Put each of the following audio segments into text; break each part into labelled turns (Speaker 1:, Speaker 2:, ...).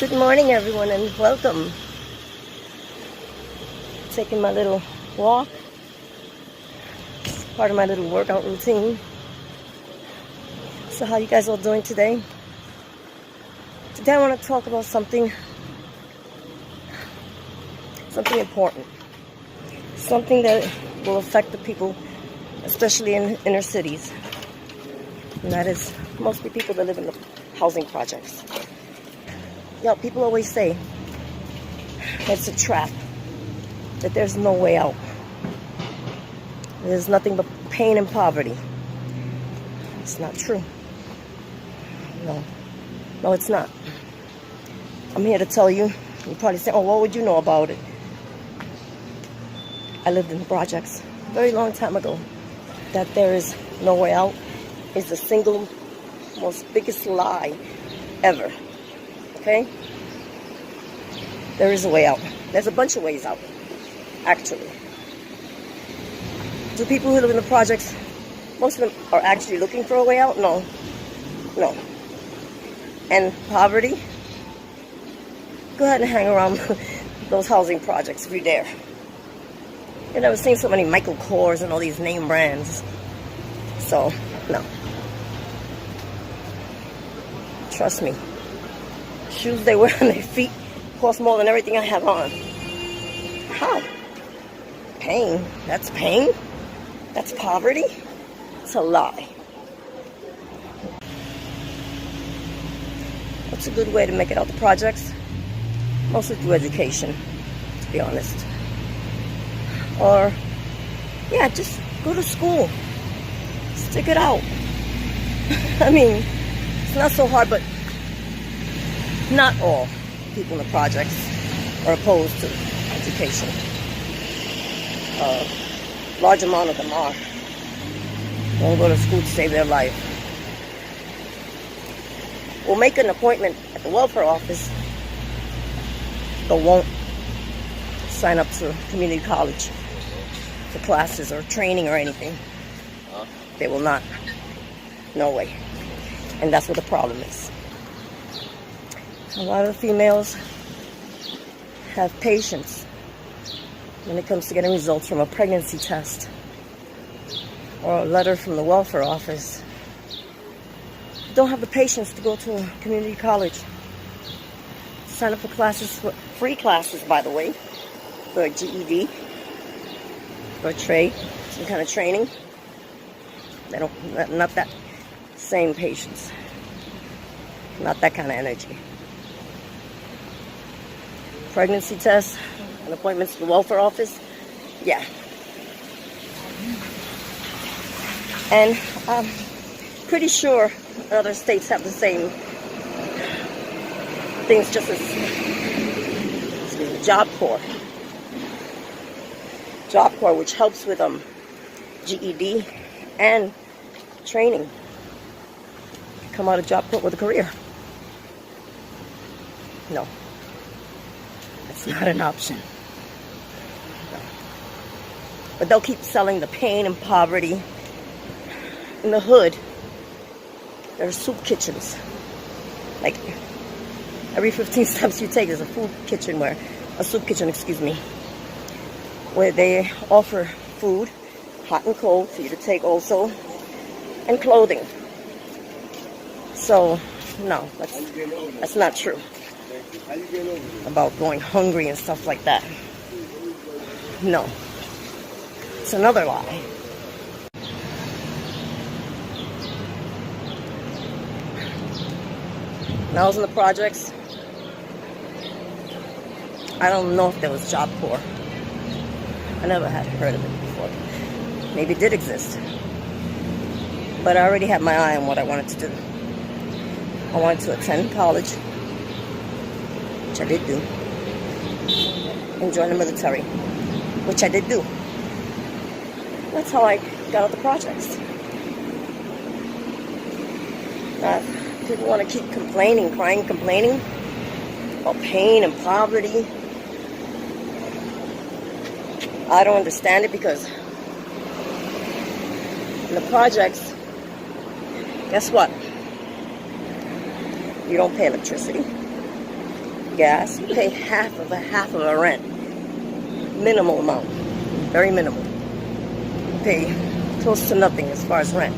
Speaker 1: Good morning, everyone, and welcome. Taking my little walk. It's part of my little workout routine. So how you guys all doing today? Today I want to talk about something important. Something that will affect the people, especially in inner cities. And that is mostly people that live in the housing projects. Yeah, people always say it's a trap, that there's no way out. There's nothing but pain and poverty. It's not true. No, it's not. I'm here to tell you. You probably say, oh, what would you know about it? I lived in the projects a very long time ago. That there is no way out is the single most biggest lie ever. Okay? There is a way out. There's a bunch of ways out, actually. Do people who live in the projects, most of them are actually looking for a way out? No. And poverty? Go ahead and hang around those housing projects if you're there. You've never seen so many Michael Kors and all these name brands. So, no. Trust me. Shoes they wear on their feet cost more than everything I have on. How? Pain. That's pain? That's poverty? It's a lie. What's a good way to make it out the projects? Mostly through education, to be honest. Or, yeah, just go to school. Stick it out. I mean, it's not so hard, but not all people in the projects are opposed to education. A large amount of them are. Won't go to school to save their life. Will make an appointment at the welfare office, but won't sign up to community college for classes or training or anything. They will not. No way. And that's what the problem is. A lot of the females have patience when it comes to getting results from a pregnancy test or a letter from the welfare office. Don't have the patience to go to a community college. Sign up for classes, for free classes, by the way, for a GED, for a trade, some kind of training. They don't, not that same patience, not that kind of energy. Pregnancy tests and appointments to the welfare office, yeah. And I'm pretty sure other states have the same things, just as Job Corps, which helps with GED and training. Come out of Job Corps with a career. No, that's not an option. No. But they'll keep selling the pain and poverty. In the hood, there are soup kitchens. Like, every 15 steps you take, there's a soup kitchen, where they offer food, hot and cold, for you to take also, and clothing. So, no, that's not true. About going hungry and stuff like that. No. It's another lie. When I was in the projects, I don't know if there was Job Corps. I never had heard of it before. Maybe it did exist. But I already had my eye on what I wanted to do. I wanted to attend college, which I did do, and join the military, which I did do. That's how I got out the projects. People want to keep complaining about pain and poverty. I don't understand it, because in the projects, guess what? You don't pay electricity. gas. You pay half of a rent. Minimal amount. Very minimal. You pay close to nothing as far as rent.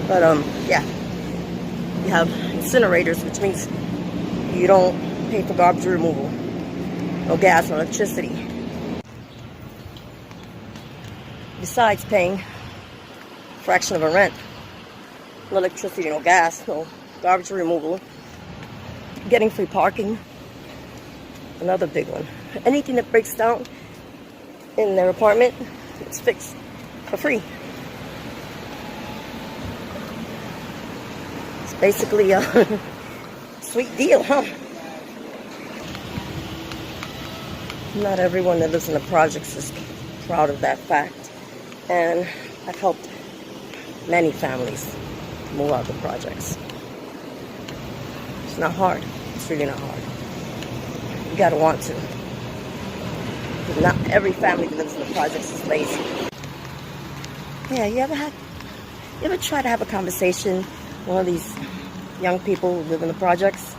Speaker 1: But yeah. You have incinerators, which means you don't pay for garbage removal. No gas, no electricity. Besides paying a fraction of a rent. No electricity, no gas, no garbage removal. Getting free parking. Another big one. Anything that breaks down in their apartment, it's fixed for free. It's basically a sweet deal, huh? Not everyone that lives in the projects is proud of that fact. And I've helped many families move out of the projects. It's not hard. It's really not hard. You gotta want to. Not every family that lives in the projects is lazy. Yeah, you ever try to have a conversation with one of these young people who live in the projects?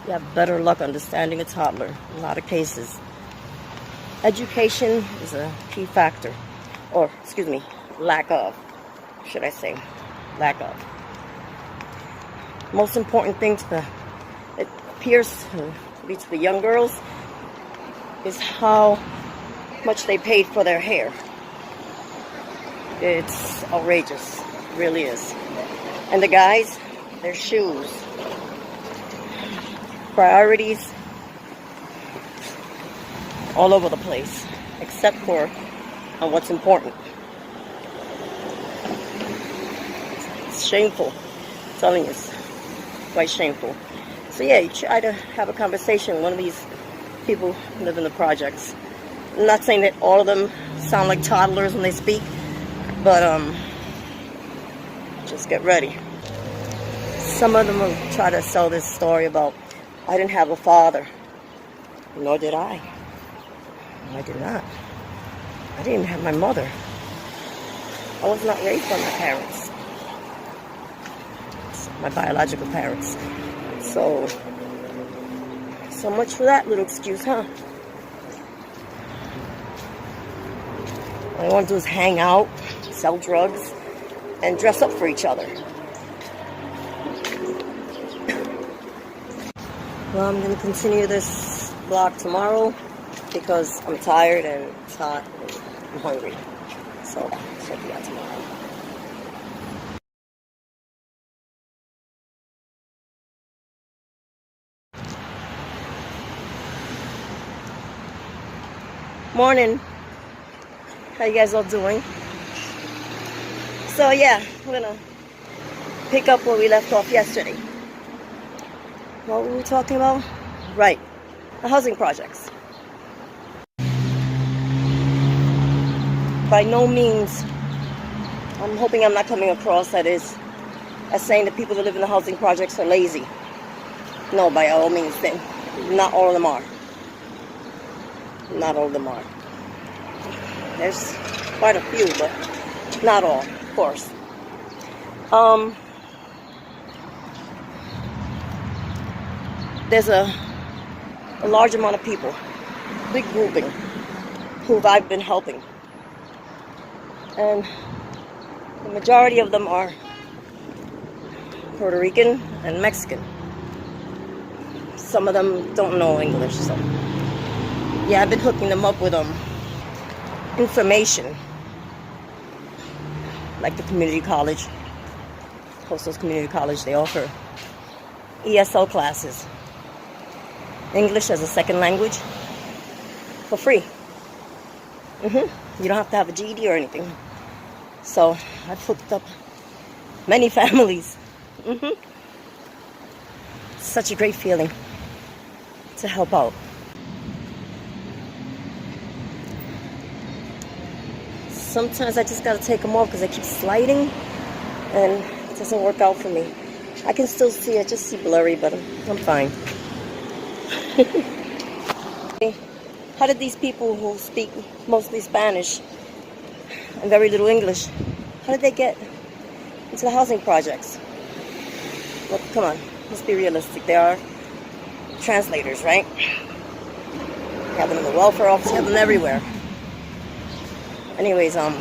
Speaker 1: You have better luck understanding a toddler in a lot of cases. Education is a key factor. Or, excuse me, lack of, should I say. Lack of. Most important thing it appears to be to the young girls is how much they paid for their hair. It's outrageous. It really is. And the guys, their shoes. Priorities all over the place, except for on what's important. It's shameful. I'm telling you, it's quite shameful. So yeah, you try to have a conversation with one of these people who live in the projects. I'm not saying that all of them sound like toddlers when they speak, but just get ready. Some of them will try to sell this story about, I didn't have a father. Nor did I. I did not. I didn't have my mother. I was not raised by my parents. My biological parents. So much for that little excuse, huh? All I want to do is hang out, sell drugs, and dress up for each other. Well, I'm going to continue this vlog tomorrow because I'm tired and it's hot and I'm hungry. So, check you out tomorrow. Morning. How you guys all doing? So yeah, we're gonna pick up where we left off yesterday. What were we talking about? Right, the housing projects. By no means, I'm hoping I'm not coming across as saying that people that live in the housing projects are lazy. No, by all means, then not all of them are. Not all of them are. There's quite a few, but not all, of course. There's a large amount of people, big grouping, who I've been helping. And the majority of them are Puerto Rican and Mexican. Some of them don't know English, so yeah, I've been hooking them up with information, like the community college, Coastal's Community College. They offer ESL classes, English as a second language, for free. You don't have to have a GED or anything. So I've hooked up many families. Such a great feeling to help out. Sometimes I just gotta take them off because I keep sliding and it doesn't work out for me. I can still see it, just see blurry, but I'm fine. How did these people who speak mostly Spanish and very little English, how did they get into the housing projects? Well, come on, let's be realistic. There are translators, right? You have them in the welfare office, you have them everywhere. Anyways, so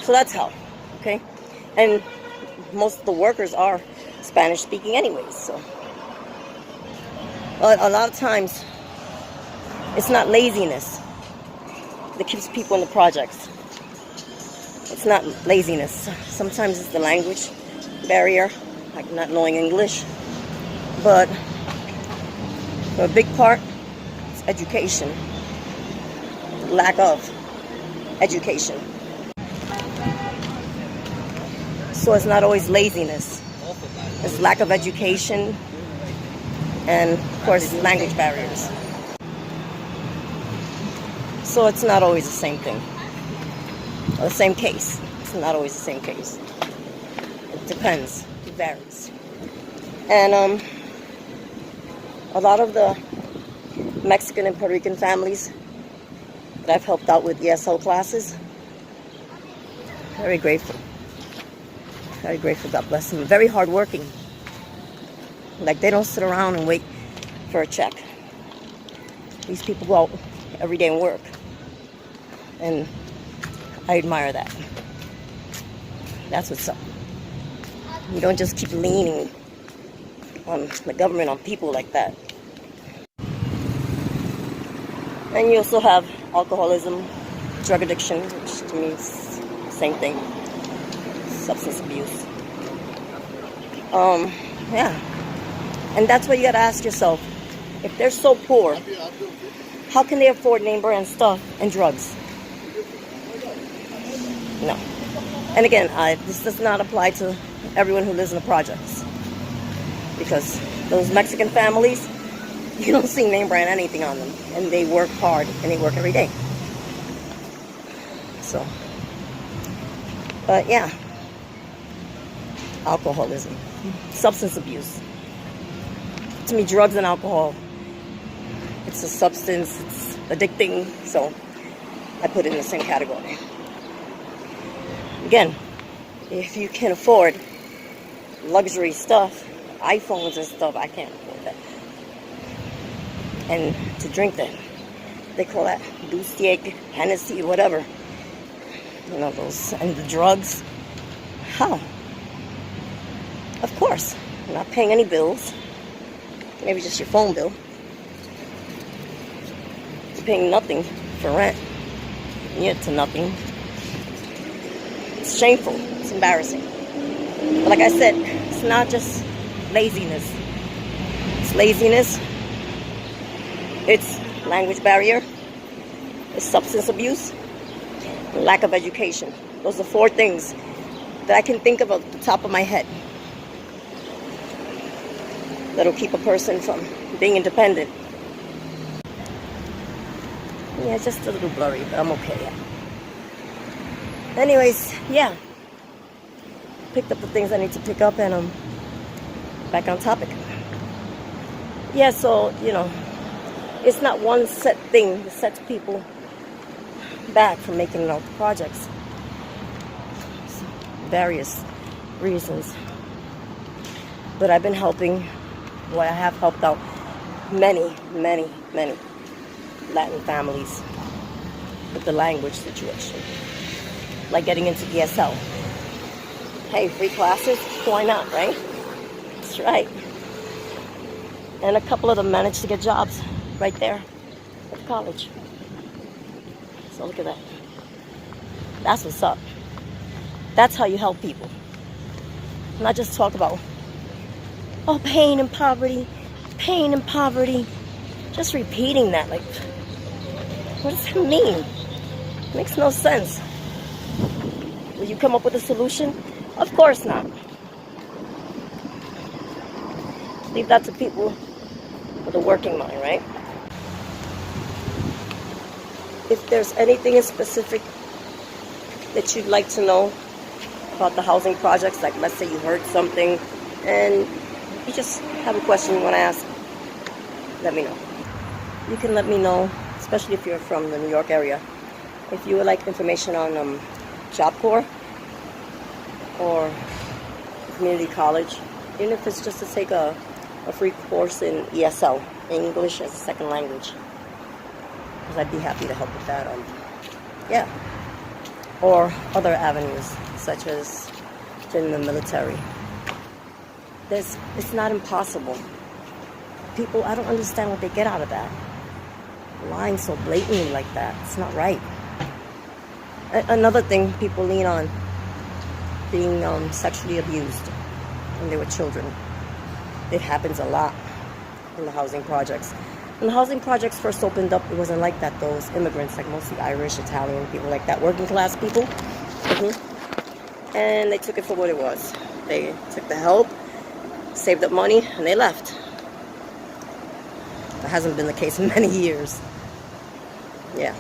Speaker 1: that's how, okay? And most of the workers are Spanish speaking anyways, so. But a lot of times, it's not laziness that keeps people in the projects. It's not laziness. Sometimes it's the language barrier, like not knowing English. But for a big part, it's education. Lack of education. So it's not always laziness. It's lack of education and, of course, language barriers. So it's not always the same thing. Or the same case. It's not always the same case. It depends. It varies. And a lot of the Mexican and Puerto Rican families that I've helped out with ESL classes, very grateful. Very grateful. God bless them. Very hardworking. Like, they don't sit around and wait for a check. These people go out every day and work. And I admire that. That's what's up. You don't just keep leaning on the government, on people like that. And you also have alcoholism, drug addiction, which to me is the same thing. Substance abuse. Yeah. And that's what you gotta ask yourself. If they're so poor, how can they afford name brand stuff and drugs? No. And again, this does not apply to everyone who lives in the projects. Because those Mexican families, you don't see name brand anything on them. And they work hard and they work every day. So, but yeah. Alcoholism. Substance abuse. To me, drugs and alcohol, it's a substance, it's addicting, so I put it in the same category. Again, if you can afford luxury stuff, iPhones and stuff, I can't afford that. And to drink that, they call that Bustier, Hennessy, whatever. You know, those, and the drugs. How? Of course, you're not paying any bills. Maybe just your phone bill. You're paying nothing for rent. Yet to nothing. It's shameful. It's embarrassing. But like I said, it's not just laziness. It's laziness. It's language barrier. It's substance abuse. And lack of education. Those are 4 things that I can think of at the top of my head that'll keep a person from being independent. Yeah, it's just a little blurry, but I'm okay. Anyways, yeah. Picked up the things I need to pick up, and I'm back on topic. Yeah, so, you know, it's not one set thing that sets people back from making it out to projects. It's various reasons. But I've been helping. Well, I have helped out many Latin families with the language situation. Like getting into ESL. Hey, free classes? Why not, right? That's right. And a couple of them managed to get jobs right there at the college. So look at that. That's what's up. That's how you help people. Not just talk about, oh, pain and poverty, pain and poverty. Just repeating that, like, what does that mean? It makes no sense. Will you come up with a solution? Of course not. Leave that to people with a working mind, right? If there's anything in specific that you'd like to know about the housing projects, like let's say you heard something and you just have a question you want to ask, let me know. You can let me know, especially if you're from the New York area, if you would like information on Job Corps or community college, even if it's just to take a a free course in ESL, English as a second language. Because I'd be happy to help with that. Yeah. Or other avenues, such as in the military. It's not impossible. People, I don't understand what they get out of that. Lying so blatantly like that. It's not right. Another thing people lean on, being sexually abused when they were children. It happens a lot in the housing projects. When the housing projects first opened up, it wasn't like that. Those immigrants, like mostly Irish, Italian, people like that, working class people. And they took it for what it was. They took the help, saved up money, and they left. That hasn't been the case in many years. Yeah.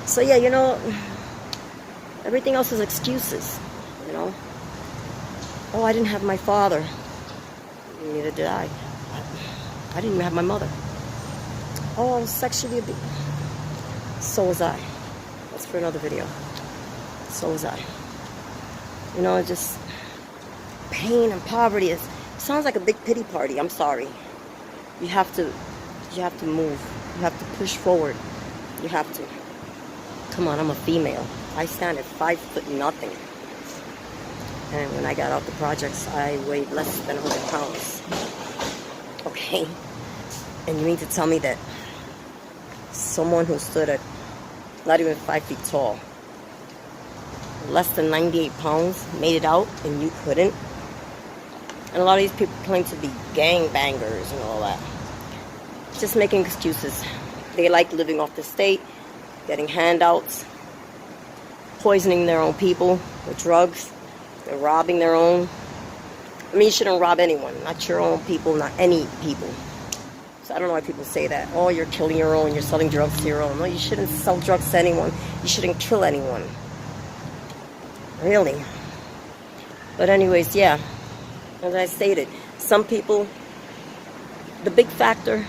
Speaker 1: So yeah, you know, everything else is excuses, you know. Oh, I didn't have my father. Neither did I. I didn't even have my mother. Oh, I was sexually abused. So was I. That's for another video. So was I. You know, just pain and poverty. It sounds like a big pity party. I'm sorry. You have to move. You have to push forward. You have to. Come on, I'm a female. I stand at 5 foot nothing. And when I got out the projects, I weighed less than 100 pounds. Okay? And you mean to tell me that someone who stood at not even 5 feet tall, less than 98 pounds, made it out and you couldn't? And a lot of these people claim to be gangbangers and all that. Just making excuses. They like living off the state, getting handouts, poisoning their own people with drugs. They're robbing their own. I mean, you shouldn't rob anyone. Not your own people, not any people. So I don't know why people say that. Oh, you're killing your own, you're selling drugs to your own. No, you shouldn't sell drugs to anyone. You shouldn't kill anyone. Really. But anyways, yeah. As I stated, some people, the big factor,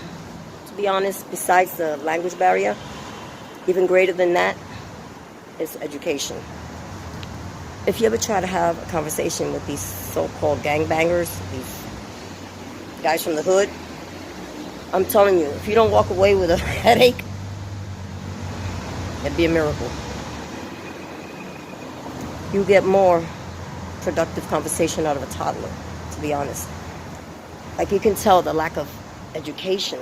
Speaker 1: to be honest, besides the language barrier, even greater than that, is education. If you ever try to have a conversation with these so-called gangbangers, these guys from the hood, I'm telling you, if you don't walk away with a headache, it'd be a miracle. You get more productive conversation out of a toddler, to be honest. Like, you can tell the lack of education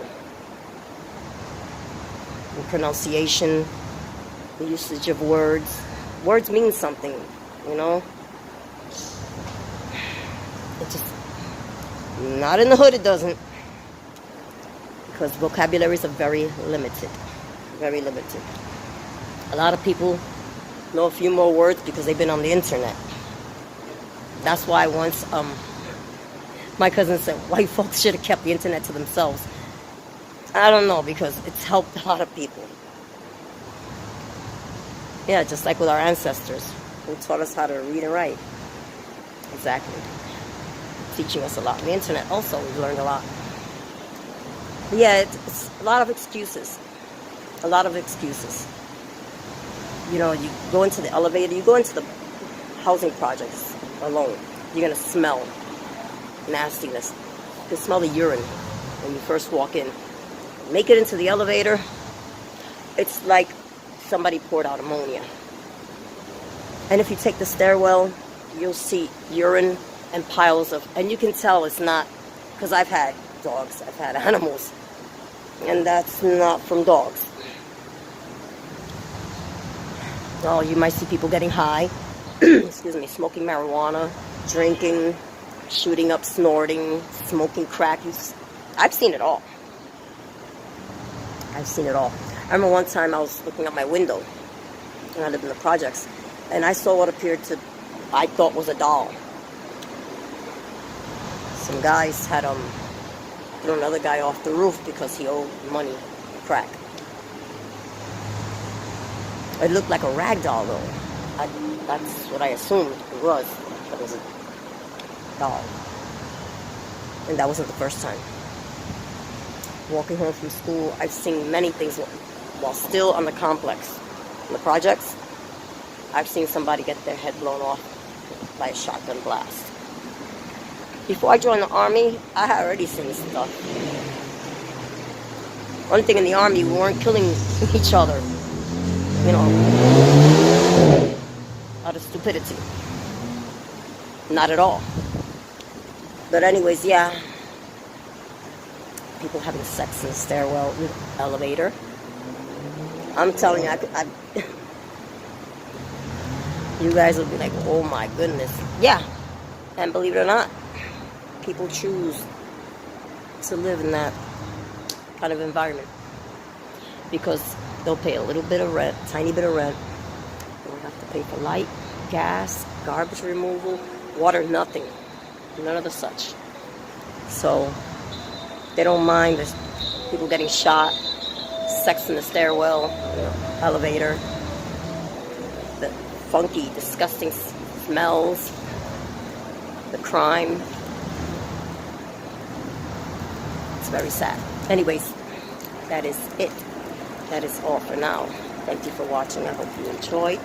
Speaker 1: and pronunciation, the usage of words. Words mean something, you know? It just, not in the hood it doesn't. Because vocabularies are very limited. Very limited. A lot of people know a few more words because they've been on the internet. That's why once my cousin said white folks should have kept the internet to themselves. I don't know, because it's helped a lot of people. Yeah, just like with our ancestors who taught us how to read and write. Exactly. Teaching us a lot. On the internet also, we've learned a lot. But yeah, it's a lot of excuses. A lot of excuses. You know, you go into the elevator, you go into the housing projects alone, you're going to smell nastiness. You can smell the urine when you first walk in. Make it into the elevator, it's like somebody poured out ammonia. And if you take the stairwell, you'll see urine and piles of, and you can tell it's not, because I've had dogs, I've had animals, and that's not from dogs. Oh, you might see people getting high, excuse me, smoking marijuana, drinking, shooting up, snorting, smoking crack. I've seen it all. I've seen it all. I remember one time I was looking out my window, and I lived in the projects, and I saw what appeared to, I thought was a doll. Some guys had thrown another guy off the roof because he owed money for crack. It looked like a rag doll, though. That's what I assumed it was. It was a doll. And that wasn't the first time. Walking home from school, I've seen many things while still on the complex. On the projects, I've seen somebody get their head blown off by a shotgun blast. Before I joined the army, I had already seen stuff. One thing in the army, we weren't killing each other, you know, out of stupidity. Not at all. But anyways, yeah. People having sex in the stairwell, elevator. I'm telling you, you guys will be like, oh my goodness. Yeah. And believe it or not, people choose to live in that kind of environment because they'll pay a little bit of rent, tiny bit of rent. They don't have to pay for light, gas, garbage removal, water, nothing. None of the such. So they don't mind the people getting shot, sex in the stairwell, elevator, the funky, disgusting smells, the crime. It's very sad. Anyways, that is it. That is all for now. Thank you for watching. I hope you enjoyed.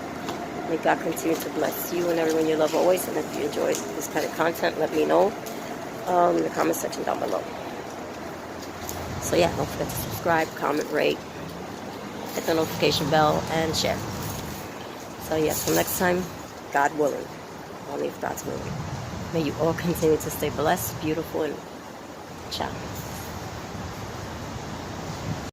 Speaker 1: May God continue to bless you and everyone you love always. And if you enjoyed this kind of content, let me know in the comment section down below. So yeah, don't forget to subscribe, comment, rate, hit the notification bell, and share. So yeah, till next time, God willing. Only if God's willing. May you all continue to stay blessed, beautiful, and ciao.